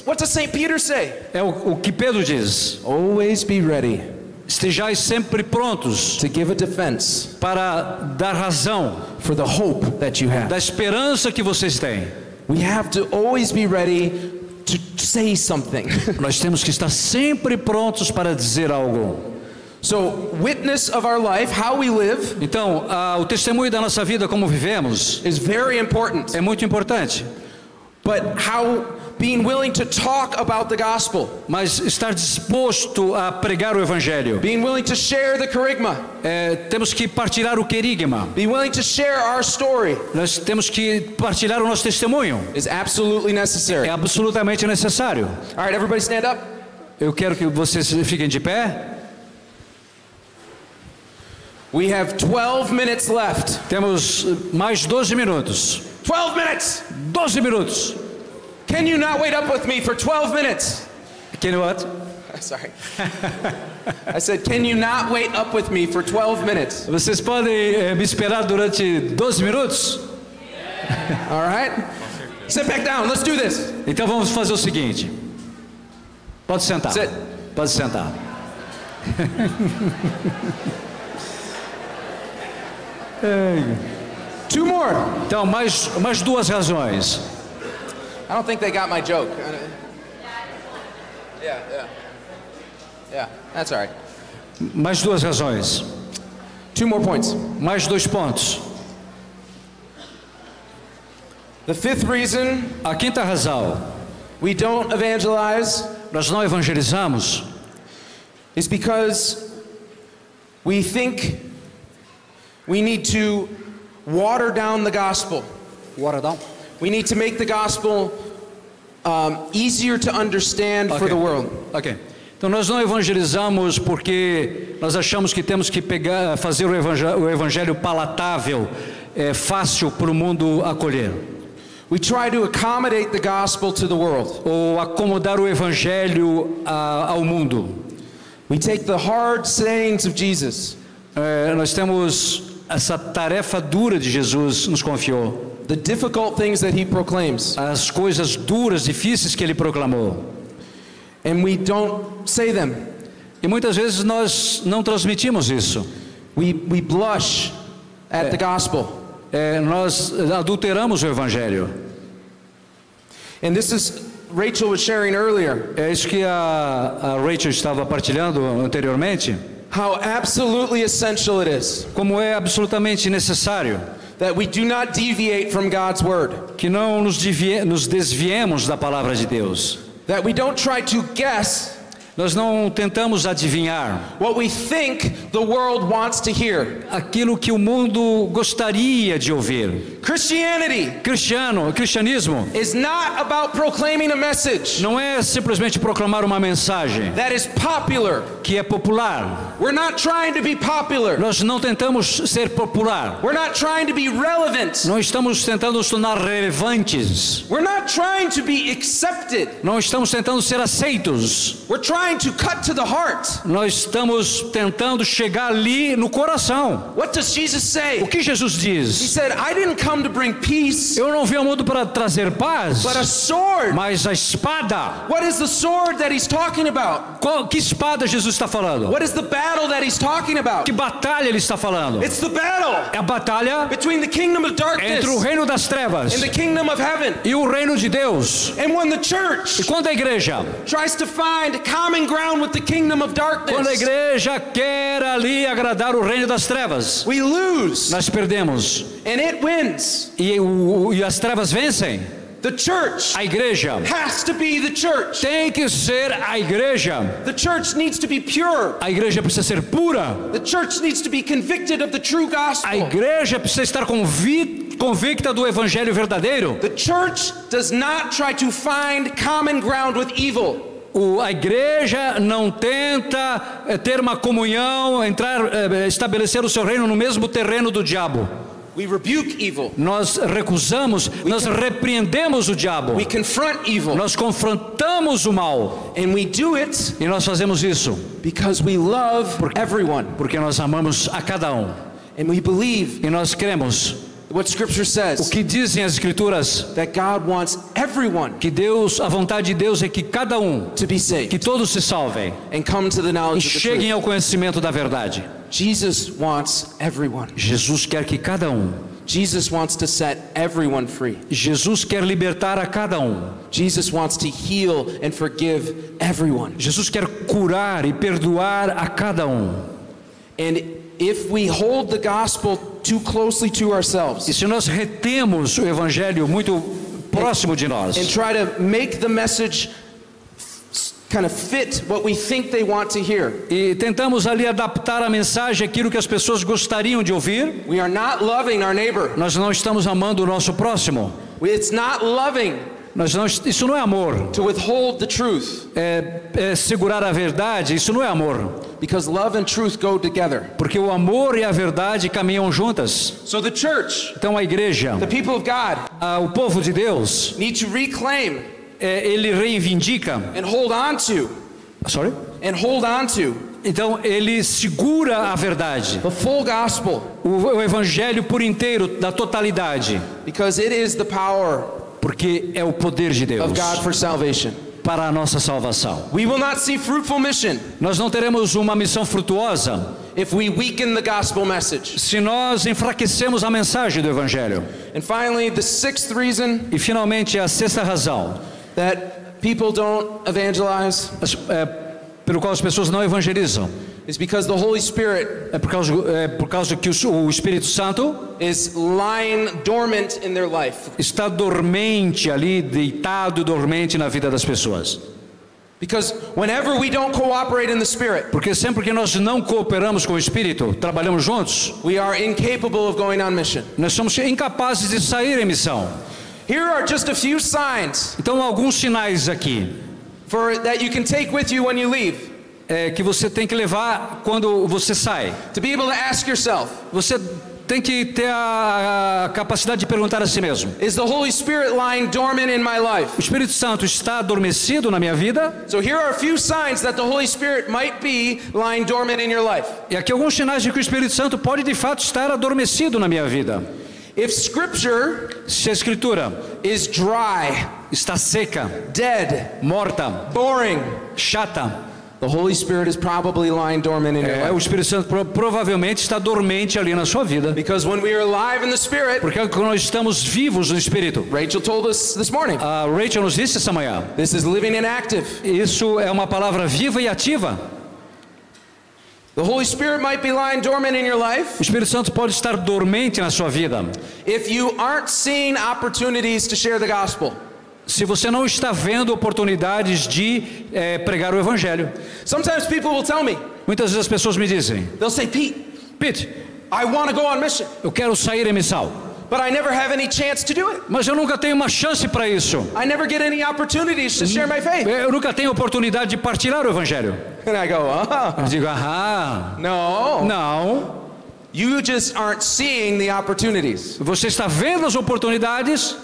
What does St. Peter say? É o que Pedro diz. Always be ready Estejais sempre prontos to give a defense para dar razão for the hope that you have. da esperança que vocês têm. We have to always be ready to say something. Nós temos que estar sempre prontos para dizer algo. So, witness of our life, how we live, Então, o testemunho da nossa vida, como vivemos, is very important. é muito importante. But being willing to talk about the gospel, Mas estar disposto a pregar o evangelho, being willing to share the kerygma, temos que partilhar o querigma. be willing to share our story, Nós temos que partilhar o nosso testemunho. is absolutely necessary. É absolutamente necessário. All right, everybody stand up. Eu quero que vocês fiquem de pé. We have 12 minutes left. Temos mais 12 minutos. 12 minutes! 12 minutos. Can you not wait up with me for 12 minutes? Can you what? Sorry. I said, can you not wait up with me for 12 minutes? Vocês podem me esperar durante 12 minutos? All right? Sit back down. Let's do this. Então vamos fazer o seguinte. Pode sentar. Sit. Pode sentar. Two more. Então, mais duas razões. I don't think they got my joke. Yeah, that's all right. Mais duas razões. 2 more points. Mais 2 pontos. The fifth reason A quinta razão, we don't evangelize nós não evangelizamos, is because we think we need to water down the gospel. We need to make the gospel easier to understand for the world. Ok. Então nós não evangelizamos porque nós achamos que temos que fazer o evangelho palatável, fácil para o mundo acolher. We try to accommodate the gospel to the world. Ou acomodar o evangelho ao mundo. We take the hard sayings of Jesus. Nós temos essa tarefa dura de Jesus nos confiou. The difficult things that he proclaims. As coisas duras, difíceis que ele proclamou. And we don't say them. E muitas vezes nós não transmitimos isso. We blush at the gospel. Nós adulteramos o evangelho. And this is Rachel was sharing earlier. É isso que a Rachel estava partilhando anteriormente. How absolutely essential it is. Como é absolutamente necessário. That we do not deviate from God's word. Que não nos desviemos da palavra de Deus. That we don't try to guess. Nós não tentamos adivinhar what we think the world wants to hear. Aquilo que o mundo gostaria de ouvir. Cristianismo is not about proclaiming a message. Não é simplesmente proclamar uma mensagem that is popular. Que é popular. We're not trying to be popular. Nós não tentamos ser popular. We're not trying to be relevant. Não estamos tentando nos tornar relevantes. We're not trying to be accepted. Não estamos tentando ser aceitos. We're trying to cut to the heart. Nós estamos tentando chegar ali no coração. What does Jesus say? O que Jesus diz? He said, I didn't come to bring peace. Eu não vim ao mundo para trazer paz, but a sword. Mas a espada. What is the sword that he's talking about? Que espada Jesus está falando? What is the battle that he's talking about? Que batalha ele está falando? It's the battle. É a batalha between the kingdom of darkness entre o reino das trevas and the kingdom of heaven. E o reino de Deus. And when the church e quando a igreja tries to find common ground with the kingdom of darkness, quando a igreja quer ali agradar o reino das trevas, we lose. Nós perdemos. And it wins. E as trevas vencem. The church a igreja has to be the church. Tem que ser a igreja. The church needs to be pure. A igreja precisa ser pura. The church needs to be convicted of the true gospel. A igreja precisa estar convicta do evangelho verdadeiro. The church does not try to find common ground with evil. A igreja não tenta ter uma comunhão, estabelecer o seu reino no mesmo terreno do diabo. We rebuke evil. Nós recusamos, nós repreendemos o diabo. We confront evil. Nós confrontamos o mal. And we do it e nós fazemos isso because we love everyone. Porque nós amamos a cada um. And we believe e nós cremos what Scripture says. O que dizem as escrituras? That God wants everyone. Que Deus, a vontade de Deus é que cada um, to be saved. Que todos se salvem. And come to the knowledge e cheguem ao conhecimento da verdade. Jesus wants everyone. Jesus quer que cada um. Jesus wants to set everyone free. Jesus quer libertar a cada um. Jesus wants to heal and forgive everyone. Jesus quer curar e perdoar a cada um. And if we hold the gospel too closely to ourselves, e se nós retemos o evangelho muito próximo de nós, and try to make the message kind of fit what we think they want to hear, e tentamos ali adaptar a mensagem àquilo que as pessoas gostariam de ouvir, we are not loving our neighbor. Nós não estamos amando o nosso próximo. It's not loving. Isso não é amor. To withhold the truth. É segurar a verdade. Isso não é amor. Because love and truth go together. Porque o amor e a verdade caminham juntas. So the church, então a igreja, the people of God, o povo de Deus, need to reclaim. Ele reivindica. And hold on to. Sorry? And hold on to. Então ele segura a verdade. The full gospel. O evangelho por inteiro, da totalidade. Because it is the power. Porque é o poder de Deus of God for salvation. Para a nossa salvação. We will not see fruitful mission. Nós não teremos uma missão frutuosa if we weaken the gospel message. Se nós enfraquecemos a mensagem do evangelho. And finally, the sixth reason. E finalmente a sexta razão. That people don't evangelize. Pelo qual as pessoas não evangelizam. is because the Holy Spirit é por causa que o Espírito Santo is lying dormant in their life. está dormente ali, deitado, dormente na vida das pessoas. Because whenever we don't cooperate in the Spirit, Porque sempre que nós não cooperamos com o Espírito, trabalhamos juntos, we are incapable of going on mission. nós somos incapazes de sair em missão. Here are just a few signs Então, alguns sinais aqui that you can take with you when you leave. que você tem que levar quando você sai. To be able to ask yourself, Você tem que ter a capacidade de perguntar a si mesmo: is the Holy Spirit lying dormant in my life? o Espírito Santo está adormecido na minha vida? So here are a few signs that the Holy Spirit might be lying dormant in your life. E aqui alguns sinais de que o Espírito Santo pode de fato estar adormecido na minha vida. If Scripture Se a Escritura is dry, está seca, dead, morta, boring, chata, the Holy Spirit is probably lying dormant in your o life. Espírito Santo provavelmente está dormente ali na sua vida. Because when we are alive in the Spirit, Porque quando nós estamos vivos no Espírito, Rachel told us this morning, a Rachel nos disse essa manhã, this is living and active. isso é uma palavra viva e ativa. The Holy Spirit might be lying dormant in your life O Espírito Santo pode estar dormente na sua vida if you aren't seeing opportunities to share the gospel. se você não está vendo oportunidades de pregar o Evangelho. Sometimes people will tell me, Muitas vezes as pessoas me dizem: they'll say, Pete, Pete, I want to go on mission, eu quero sair em missão, but I never have any chance to do it. mas eu nunca tenho uma chance para isso. I never get any opportunities to share my faith. Eu nunca tenho oportunidade de partilhar o Evangelho. And I go, Eu digo: ah, no. não. You just aren't seeing the opportunities. Você está vendo as oportunidades.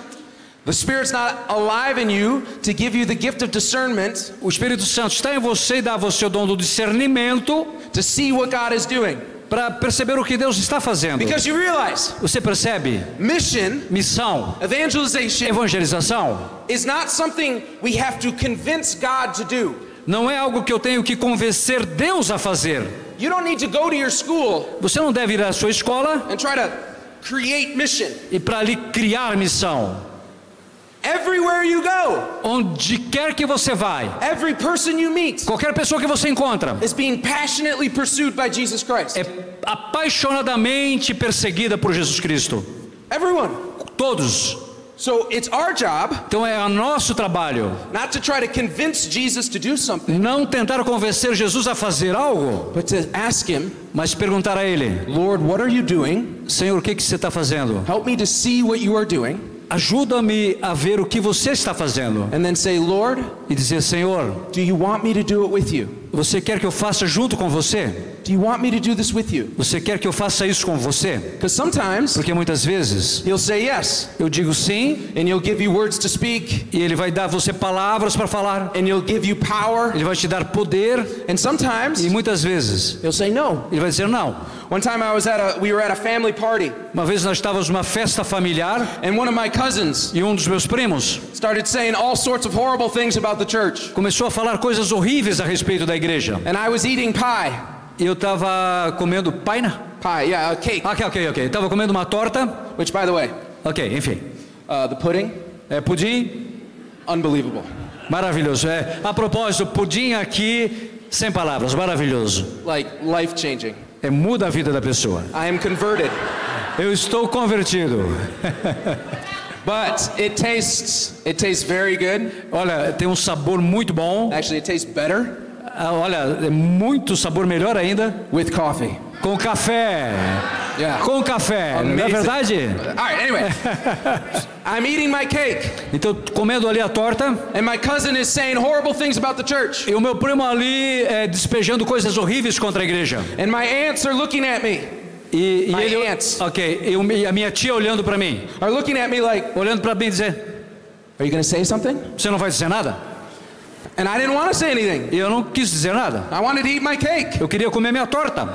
The Spirit's not alive in you to give you the gift of discernment O Espírito Santo está em você e dá a você o dom do discernimento to see what God is doing. para perceber o que Deus está fazendo. Because you realize Você percebe? mission, Missão, evangelization, evangelização, is not something we have to convince God to do. não é algo que eu tenho que convencer Deus a fazer. You don't need to go to your school Você não deve ir à sua escola and try to create mission. e para ali criar missão. Everywhere you go, Onde quer que você vai, every person you meet qualquer pessoa que você encontra is being passionately pursued by Jesus Christ. é apaixonadamente perseguida por Jesus Cristo. Everyone. Todos. So it's our job Então é o nosso trabalho not to try to convince Jesus to do something, não tentar convencer Jesus a fazer algo, but to ask Him, mas perguntar a Ele: Lord, what are you doing? Senhor, o que você está fazendo? Help me to see what you are doing. Ajuda-me a ver o que você está fazendo. And then say, Lord, E dizer: Senhor, do you want me to do it with you? você quer que eu faça junto com você? Do you want me to do this with you? Você quer que eu faça isso com você? Because sometimes Porque muitas vezes He'll say yes, eu digo sim, and He'll give you words to speak, e Ele vai dar a você palavras para falar, and He'll give you power, Ele vai te dar poder, and sometimes e muitas vezes He'll say no. Ele vai dizer não. One time we were at a family party, Uma vez nós estávamos numa festa familiar and one of my cousins e um dos meus primos started saying all sorts of horrible things about the church. começou a falar coisas horríveis a respeito da igreja. And I was eating pie. E eu estava comendo paina? Pie, yeah, a cake. Ok. Estava comendo uma torta. Which, by the way, Ok, enfim. the pudding, Pudim, unbelievable. maravilhoso. A propósito, pudim aqui, sem palavras, maravilhoso. Like, life-changing. Muda a vida da pessoa. I am converted. Eu estou convertido. But it tastes very good. Olha, tem um sabor muito bom. Actually, it tastes better Olha, é muito sabor melhor ainda with coffee. com café. Yeah. Com café, não é verdade? All right, anyway. I'm eating my cake, Então, comendo ali a torta, and my cousin is saying horrible things about the church. e o meu primo ali despejando coisas horríveis contra a igreja. And my aunts are looking at me. E My ele, aunts. ok, e a minha tia olhando para mim, Are looking at me like, olhando para mim e dizer: are you going to say something? você não vai dizer nada? And I didn't want to say anything. E eu não quis dizer nada. I wanted to eat my cake, Eu queria comer minha torta,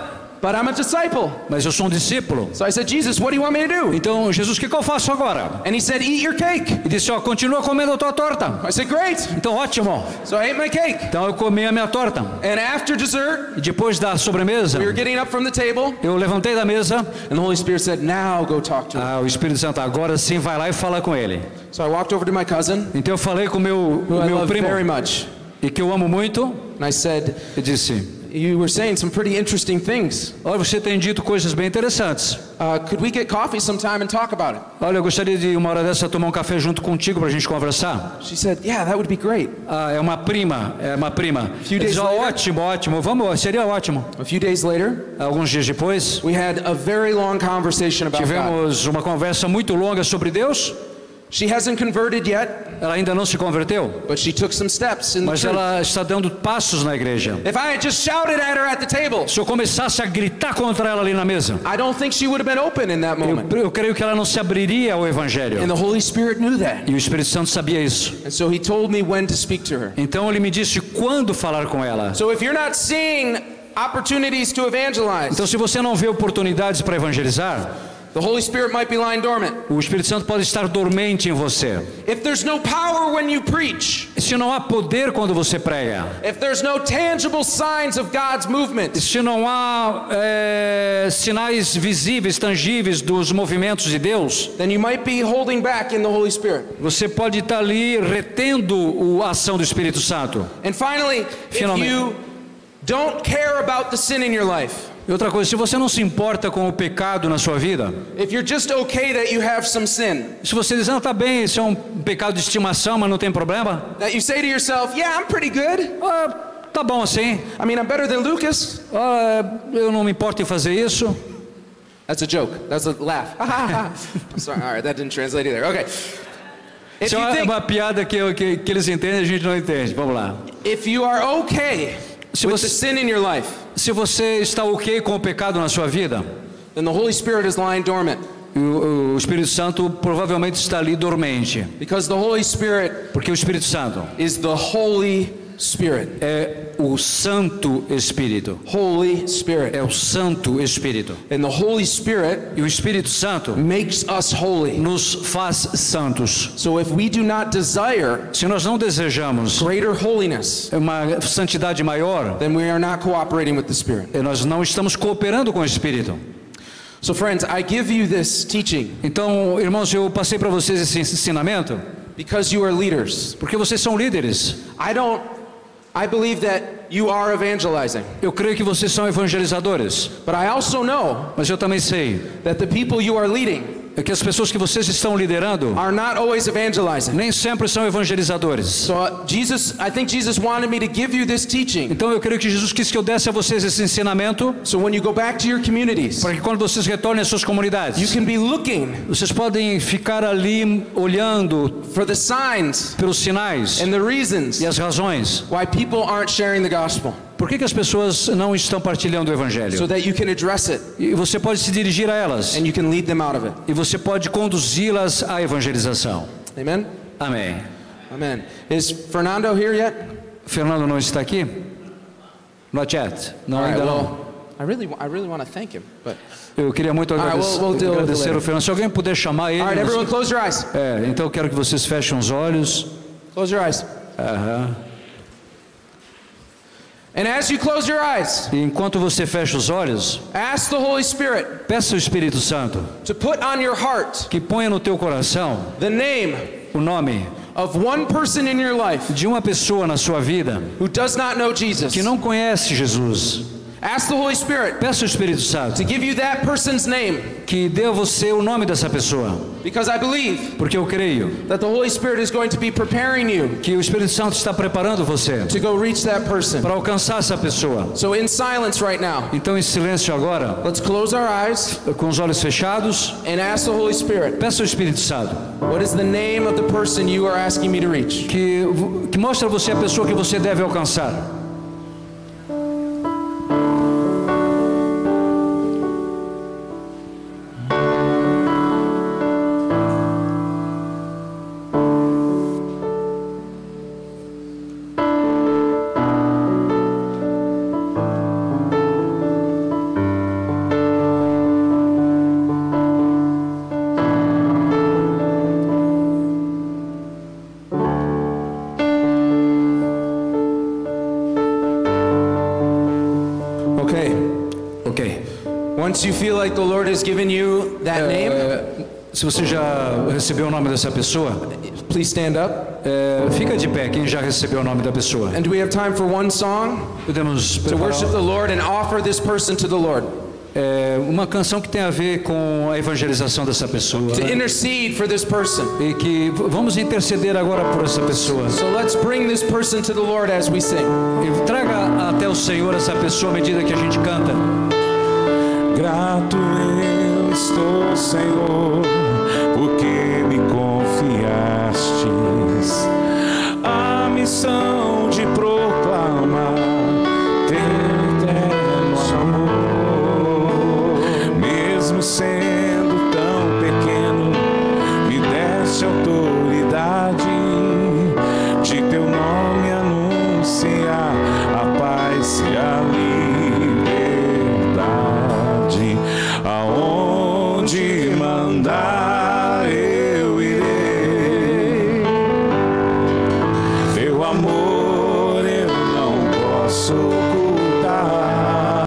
but I'm a disciple. mas eu sou um discípulo. So I said, Jesus, what do you want me to do? Então, Jesus, o que eu faço agora? And he said, eat your cake. E disse: ó, continua comendo a tua torta. I said, great. Então, ótimo. So I ate my cake. Então, eu comi a minha torta. And after dessert, E depois da sobremesa, we were getting up from the table, eu levantei da mesa. and the Holy Spirit said, now go talk to him. O Espírito Santo, agora sim, vai lá e fala com ele. So I walked over to my cousin, Então, eu falei com o who I meu love primo, very much, e que eu amo muito, and I said, e disse: you were saying some pretty interesting things. Olha, você tem dito coisas bem interessantes. Could we get coffee sometime and talk about it? Olha, eu gostaria de uma hora dessa tomar um café junto contigo para a gente conversar. She said, yeah, that would be great. É uma prima. Few days later, ótimo, vamos, seria ótimo. a few days later, Alguns dias depois, we had a very long conversation about God. tivemos uma conversa muito longa sobre Deus. She hasn't converted yet, Ela ainda não se converteu, but she took some steps in the mas truth. ela está dando passos na igreja. If I had just shouted at her at the table, Se eu começasse a gritar contra ela ali na mesa, I don't think she would have been open in that moment. eu creio que ela não se abriria ao Evangelho. And the Holy Spirit knew that. E o Espírito Santo sabia isso. And so he told me when to speak to her. Então ele me disse quando falar com ela. So if you're not seeing opportunities to evangelize, Então se você não vê oportunidades para evangelizar, the Holy Spirit might be lying dormant. o Espírito Santo pode estar dormente em você. If there's no power when you preach, Se não há poder quando você prega, if there's no tangible signs of God's movement, se não há sinais visíveis, tangíveis dos movimentos de Deus, then you might be holding back in the Holy Spirit. você pode estar ali retendo a ação do Espírito Santo. And finally, Finalmente. if you don't care about the sin in your life, E outra coisa, se você não se importa com o pecado na sua vida, if you're just okay that you have some sin, se você diz, tá bem, isso é um pecado de estimação, mas não tem problema, that you say to yourself, yeah, I'm pretty good. tá bom assim, I mean, I'm better than Lucas. eu não me importo em fazer isso. That's a joke. That's a laugh. I'm sorry. All right, that didn't translate either. Okay. If Isso you é think, uma piada que eles entendem e a gente não entende. Vamos lá. if you are okay Se with você- the sin in your life, Se você está ok com o pecado na sua vida, then the Holy Spirit is lying dormant, o Espírito Santo provavelmente está ali dormente. because the Holy Spirit Porque o Espírito Santo is the Holy Spirit. é o Santo Espírito. Holy Spirit. É o Santo Espírito. And the Holy Spirit E o Espírito Santo makes us holy. nos faz santos. So if we do not desire Se nós não desejamos greater holiness, uma santidade maior, then we are not cooperating with the Spirit. nós não estamos cooperando com o Espírito. So friends, I give you this teaching Então, irmãos, eu passei para vocês esse ensinamento because you are leaders. porque vocês são líderes. I believe that you are evangelizing. Eu creio que vocês são evangelizadores, But I also know mas eu também sei that the people you are leading que as pessoas que vocês estão liderando are not always evangelizing. nem sempre são evangelizadores. So I think Jesus wanted me to give you this teaching. Então eu creio que Jesus quis que eu desse a vocês esse ensinamento So when you go back to your communities, para que quando vocês retornem às suas you comunidades, can be looking vocês podem ficar ali olhando for the signs pelos sinais and the reasons e as razões. why people aren't sharing the gospel, Por que as pessoas não estão partilhando o so Evangelho? that you can address it E você pode se dirigir a elas and you can lead them out of it. e você pode conduzi-las à evangelização. Amen? Amém. Amen. Is Fernando here yet? Fernando não está aqui? Not yet. Não, All right, ainda não. well, I really want to thank him, but Eu queria muito right, we'll deal with it agradecer later. o Fernando. Se alguém puder chamar ele. all right, everyone close your eyes. Então eu quero que vocês fechem os olhos. Close your eyes. Aham. And as you close your eyes, E enquanto você fecha os olhos, ask the Holy Spirit peça ao Espírito Santo to put on your heart que ponha no teu coração the name o nome of one person in your life de uma pessoa na sua vida who does not know Jesus. que não conhece Jesus. Ask the Holy Spirit Peça ao Espírito Santo to give you that person's name, que dê a você o nome dessa pessoa, because I believe porque eu creio that the Holy Spirit is going to be preparing you que o Espírito Santo está preparando você to go reach that person. para alcançar essa pessoa. So in silence right now, Então, em silêncio agora, let's close our eyes com os olhos fechados, and ask the Holy Spirit, peça ao Espírito Santo what is the name of the person you are asking me to reach? que mostre a você a pessoa que você deve alcançar. Ok. Once you feel like the Lord has given you that name, Se você já recebeu o nome dessa pessoa, please stand up. Fica de pé quem já recebeu o nome da pessoa. And do we have time for one song Podemos to worship the Lord and offer this person to the Lord? Uma canção que tem a ver com a evangelização dessa pessoa. To intercede for this person. E que vamos interceder agora por essa pessoa. So let's bring this person to the Lord as we sing. E traga até o Senhor essa pessoa à medida que a gente canta. Grato eu estou, Senhor, porque me confiastes a missão de proclamar teu eterno amor. Mesmo sendo tão pequeno, me deste autoridade de teu nome anunciar a paz e a liberdade. Aonde mandar